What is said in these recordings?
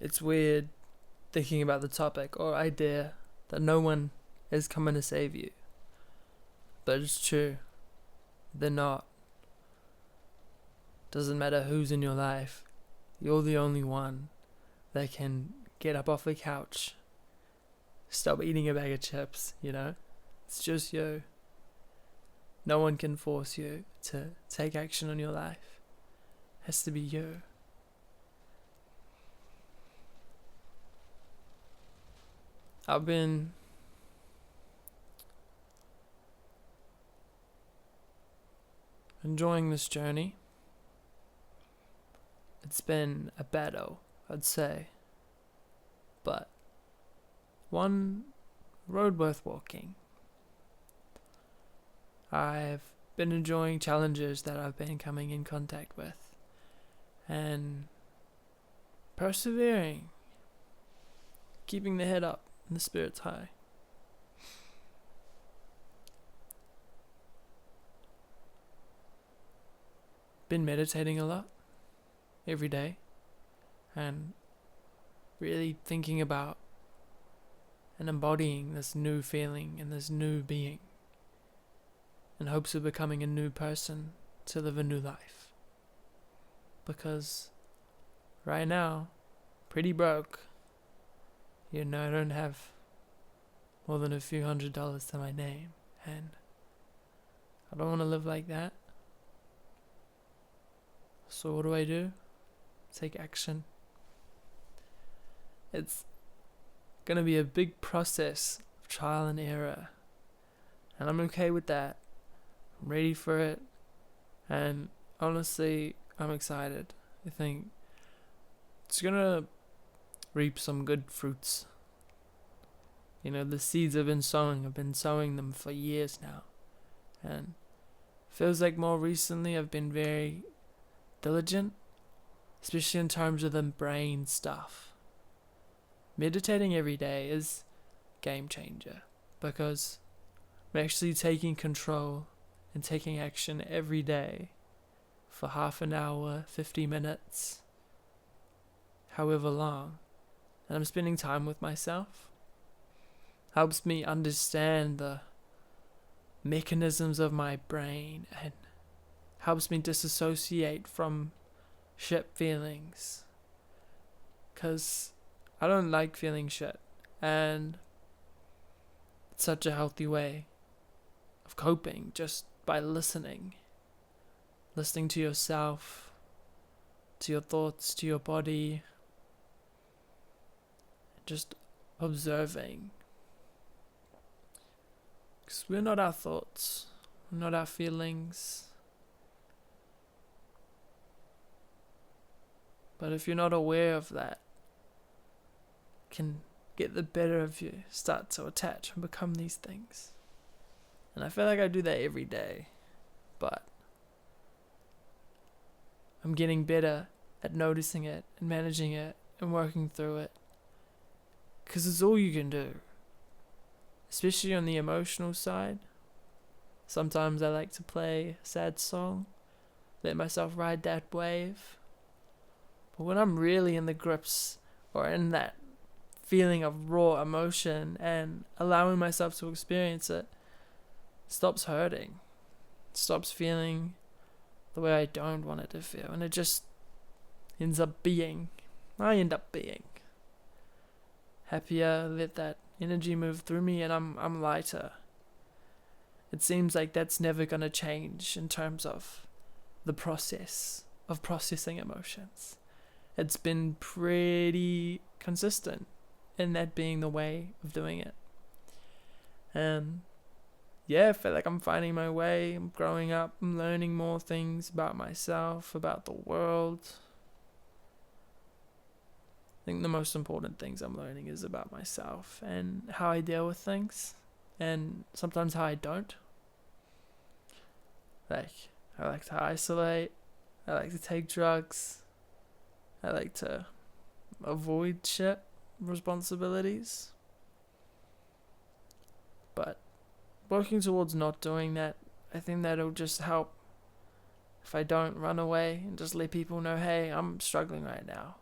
It's weird thinking about the topic or idea that no one is coming to save you. But it's true. They're not. Doesn't matter who's in your life. You're the only one that can get up off the couch, stop eating a bag of chips, It's just you. No one can force you to take action on your life. It has to be you. I've been enjoying this journey. It's been a battle, I'd say, but one road worth walking. I've been enjoying challenges that I've been coming in contact with and persevering, keeping the head up and the spirits high. Been meditating a lot every day and really thinking about and embodying this new feeling and this new being in hopes of becoming a new person to live a new life. Because right now, pretty broke. I don't have more than a few $100s to my name, and I don't want to live like that. So what do? Take action. It's gonna be a big process of trial and error, and I'm okay with that. I'm ready for it, and honestly, I'm excited. I think it's gonna reap some good fruits. The seeds I've been sowing them for years now, and feels like more recently I've been very diligent, especially in terms of the brain stuff. Meditating every day is a game changer because I'm actually taking control and taking action every day for half an hour, 50 minutes, however long. And I'm spending time with myself. Helps me understand the mechanisms of my brain and helps me disassociate from shit feelings. Because I don't like feeling shit. And it's such a healthy way of coping just by listening. Listening to yourself, to your thoughts, to your body. Just observing. Because we're not our thoughts. We're not our feelings. But if you're not aware of that, it can get the better of you, start to attach and become these things. And I feel like I do that every day, but I'm getting better at noticing it and managing it and working through it. Because it's all you can do, especially on the emotional side. Sometimes I like to play a sad song, let myself ride that wave. But when I'm really in the grips or in that feeling of raw emotion and allowing myself to experience it, it stops hurting. It stops feeling the way I don't want it to feel. And it just I end up being happier, let that energy move through me, and I'm lighter. It seems like that's never going to change in terms of the process of processing emotions. It's been pretty consistent in that being the way of doing it. And I feel like I'm finding my way. I'm growing up. I'm learning more things about myself, about the world. I think the most important things I'm learning is about myself and how I deal with things, and sometimes how I don't. Like, I like to isolate. I like to take drugs. I like to avoid shit, responsibilities. But working towards not doing that, I think that'll just help if I don't run away and just let people know, hey, I'm struggling right now.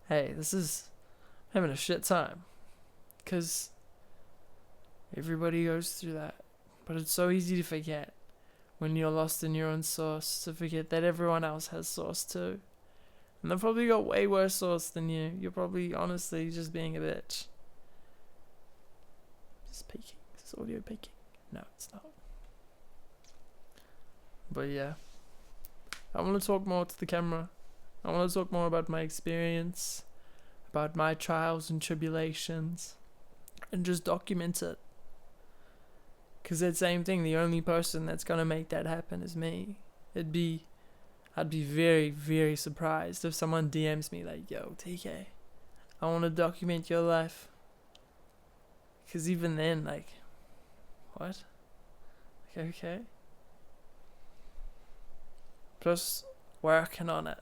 hey, this is having a shit time. Because everybody goes through that. But it's so easy to forget when you're lost in your own sauce, to forget that everyone else has sauce too. And they've probably got way worse sauce than you. You're probably honestly just being a bitch. Just peeking. Is this audio peeking? No, it's not. But yeah. I want to talk more to the camera. I want to talk more about my experience, about my trials and tribulations, and just document it. Because that same thing, the only person that's going to make that happen is me. I'd be very, very surprised if someone DMs me like, yo, TK, I want to document your life. Because even then, like, what? Okay. Just working on it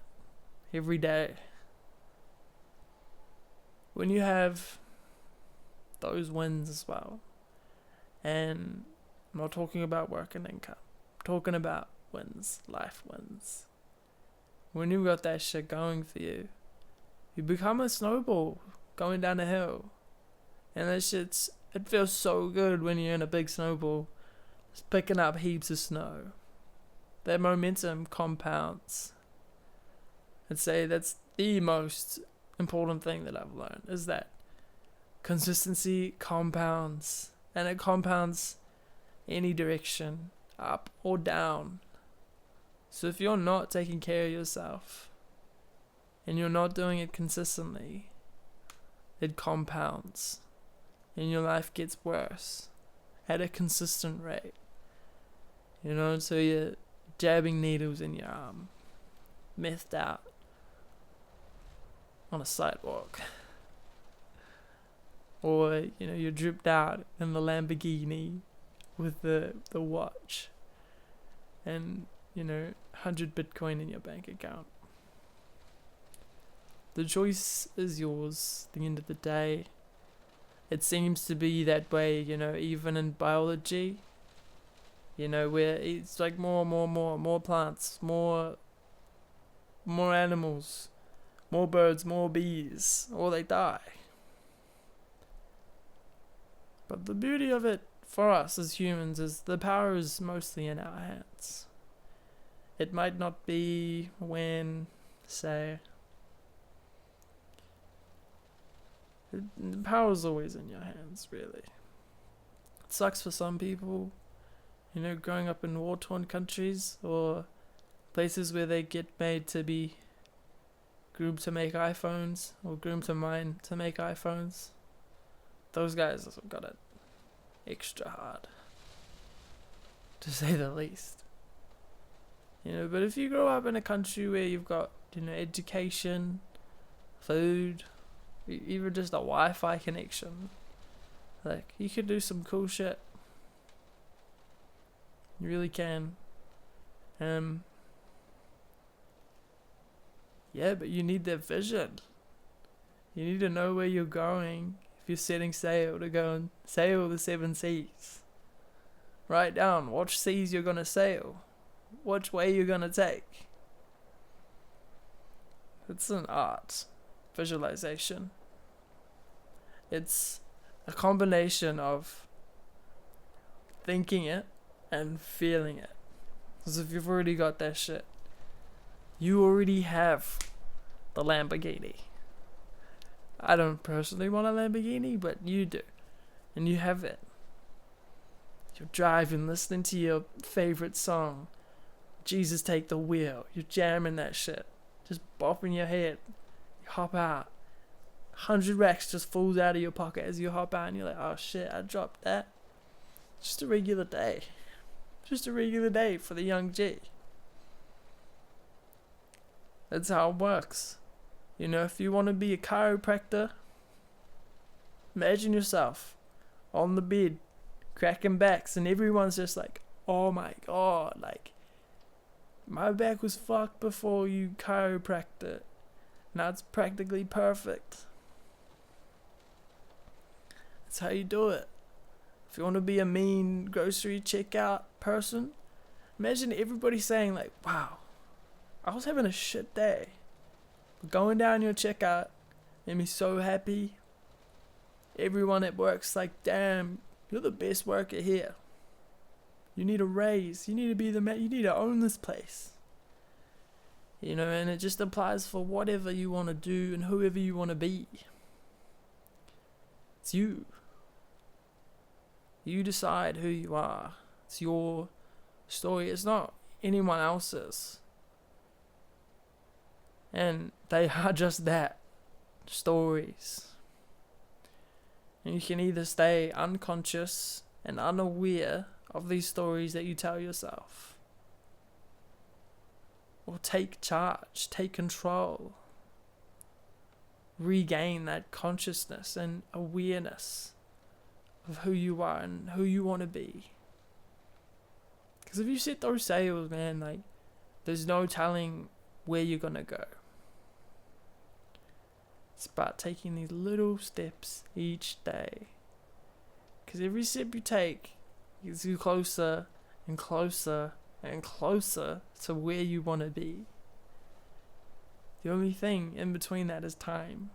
every day. When you have those wins as well, and I'm not talking about work and income, I'm talking about wins, life wins. When you've got that shit going for you, you become a snowball going down a hill. And it feels so good when you're in a big snowball, just picking up heaps of snow. That momentum compounds. I'd say that's the most important thing that I've learned, is that consistency compounds. And it compounds any direction, up or down. So if you're not taking care of yourself, and you're not doing it consistently, it compounds. And your life gets worse at a consistent rate. So you're jabbing needles in your arm, methed out on a sidewalk. Or, you're dripped out in the Lamborghini with the watch and, 100 Bitcoin in your bank account. The choice is yours at the end of the day. It seems to be that way, even in biology. Where it's like more plants, more animals, more birds, more bees, or they die. But the beauty of it for us as humans is the power is mostly in our hands. It might not be when, say, the power is always in your hands, really. It sucks for some people, growing up in war-torn countries or places where they get made to be groomed to make iPhones or groomed to mine to make iPhones. Those guys have got it extra hard, to say the least. But if you grow up in a country where you've got, education, food, even just a Wi-Fi connection, like, you can do some cool shit. You really can. Yeah, but you need that vision. You need to know where you're going. If you're setting sail to go and sail the 7 seas, write down which seas you're going to sail, which way you're going to take. It's an art. Visualization. It's a combination of thinking it and feeling it. Because if you've already got that shit, you already have the Lamborghini. I don't personally want a Lamborghini, but you do. And you have it. You're driving, listening to your favorite song. Jesus Take the Wheel. You're jamming that shit. Just bopping your head. You hop out. 100 racks just falls out of your pocket as you hop out and you're like, oh shit, I dropped that. Just a regular day. Just a regular day for the young G. That's how it works. If you want to be a chiropractor, imagine yourself on the bed, cracking backs, and everyone's just like, oh my god, like, my back was fucked before you chiropractor. Now it's practically perfect. That's how you do it. If you want to be a mean grocery checkout person, imagine everybody saying like, wow, I was having a shit day. But going down your checkout, Made me so happy. Everyone at work's like, damn, you're the best worker here. You need a raise. You need to be the man. You need to own this place. You know, and it just applies for whatever you want to do and whoever you want to be. It's you. You decide who you are. It's your story. It's not anyone else's. And they are just that. Stories. And you can either stay unconscious and unaware of these stories that you tell yourself, or take charge, take control, regain that consciousness and awareness of who you are and who you want to be. Because if you set those sails, man, like, there's no telling where you're gonna go. It's about taking these little steps each day. Because every step you take gets you closer and closer and closer to where you want to be. The only thing in between that is time.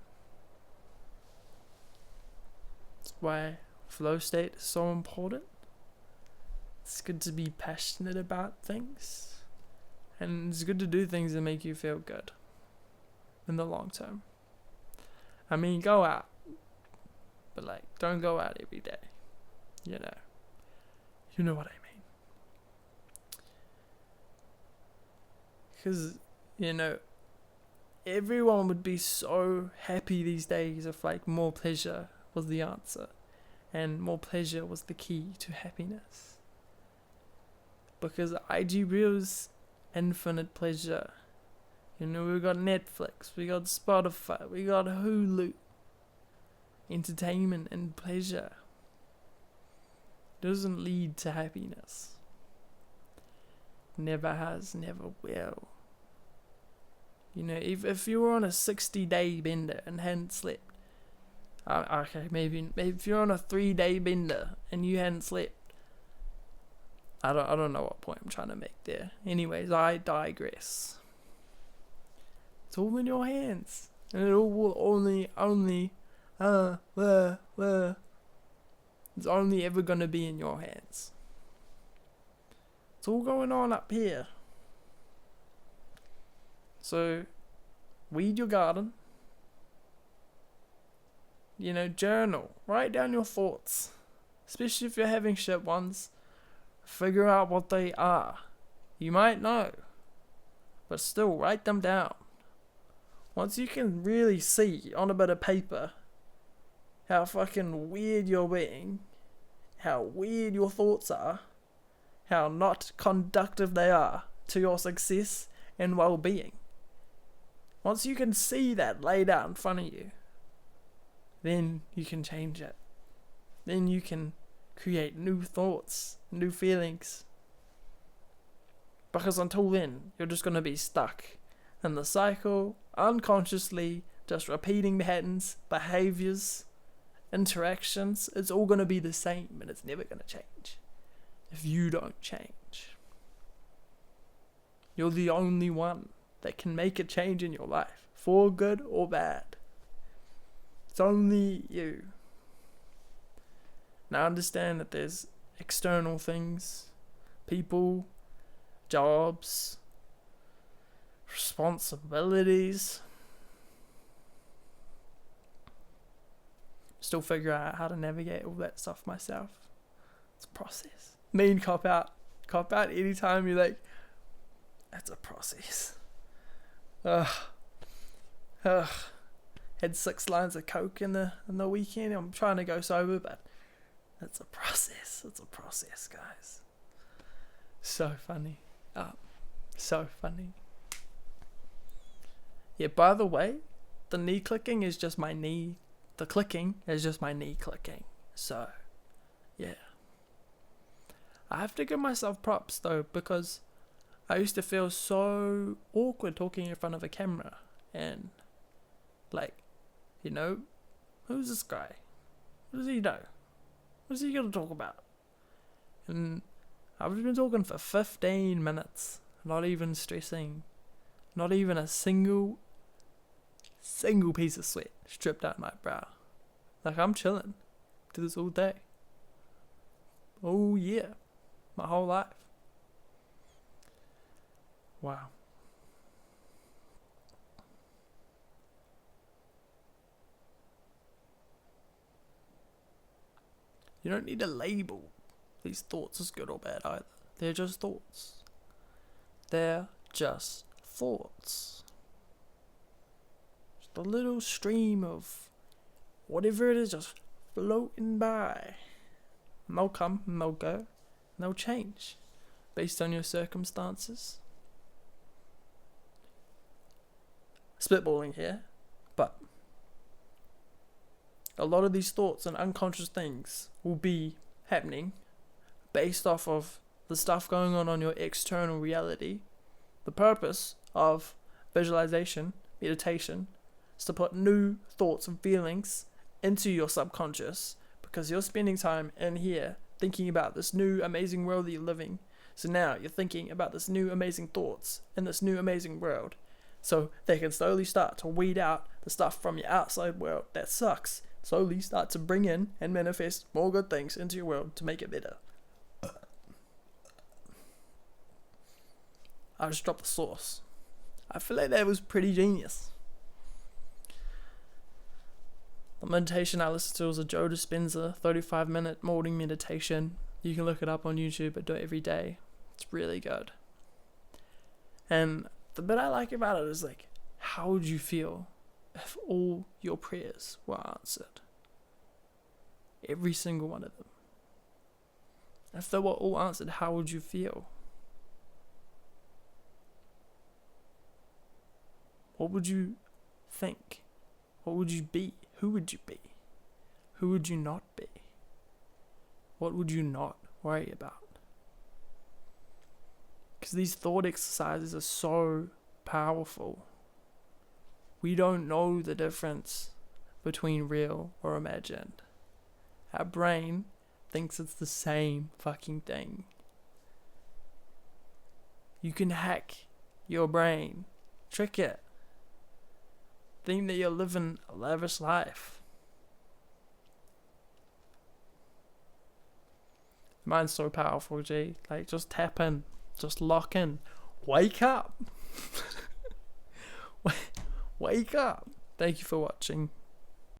That's why flow state is so important. It's good to be passionate about things. And it's good to do things that make you feel good in the long term. I mean, go out, but like, don't go out every day. You know what I mean. Because, everyone would be so happy these days if like more pleasure was the answer, and more pleasure was the key to happiness. Because IG Reels, infinite pleasure. We got Netflix, we got Spotify, we got Hulu. Entertainment and pleasure doesn't lead to happiness. Never has, never will. If you were on a 60-day bender and hadn't slept, okay, maybe if you're on a 3-day bender and you hadn't slept, I don't know what point I'm trying to make there. Anyways, I digress. It's all in your hands, and it all will only it's only ever gonna be in your hands. It's all going on up here. So, weed your garden. Journal. Write down your thoughts, especially if you're having shit ones. Figure out what they are. You might know, but still write them down. Once you can really see on a bit of paper how fucking weird you're being, how weird your thoughts are, how not conductive they are to your success and well-being. Once you can see that laid out in front of you, then you can change it. Then you can create new thoughts, new feelings. Because until then, you're just going to be stuck in the cycle, unconsciously, just repeating patterns, behaviors, interactions. It's all going to be the same, and it's never going to change if you don't change. You're the only one that can make a change in your life, for good or bad. It's only you. Now understand that there's external things, people, jobs, responsibilities. Still figure out how to navigate all that stuff myself. It's a process. Mean cop out anytime you're like, that's a process. Had 6 lines of coke in the weekend. I'm trying to go sober, but it's a process. It's a process, guys. So funny. So funny. Yeah, by the way, the knee clicking is just my knee. The clicking is just my knee clicking. So, yeah. I have to give myself props though, because I used to feel so awkward talking in front of a camera. And, who's this guy? What does he know? What's he going to talk about? And I've been talking for 15 minutes, not even stressing, not even a single single piece of sweat stripped out my brow. Like, I'm chilling. Do this all day. Oh yeah. My whole life. Wow. You don't need to label these thoughts as good or bad either. They're just thoughts. They're just thoughts. Just a little stream of whatever it is just floating by. And they'll come and they'll go and they'll change based on your circumstances. Spitballing here, but a lot of these thoughts and unconscious things will be happening based off of the stuff going on your external reality. The purpose of visualization, meditation, is to put new thoughts and feelings into your subconscious, because you're spending time in here thinking about this new amazing world that you're living. So now you're thinking about this new amazing thoughts in this new amazing world, so they can slowly start to weed out the stuff from your outside world that sucks. Slowly start to bring in and manifest more good things into your world to make it better. I just dropped the sauce. I feel like that was pretty genius. The meditation I listened to was a Joe Dispenza 35-minute morning meditation. You can look it up on YouTube, but do it every day. It's really good. And the bit I like about it is, like, how would you feel if all your prayers were answered? Every single one of them. If they were all answered, how would you feel? What would you think? What would you be? Who would you be? Who would you not be? What would you not worry about? Because these thought exercises are so powerful. We don't know the difference between real or imagined. Our brain thinks it's the same fucking thing. You can hack your brain, trick it, think that you're living a lavish life. Mine's so powerful, G. Like, just tap in, just lock in, wake up. Wake up. Thank you for watching.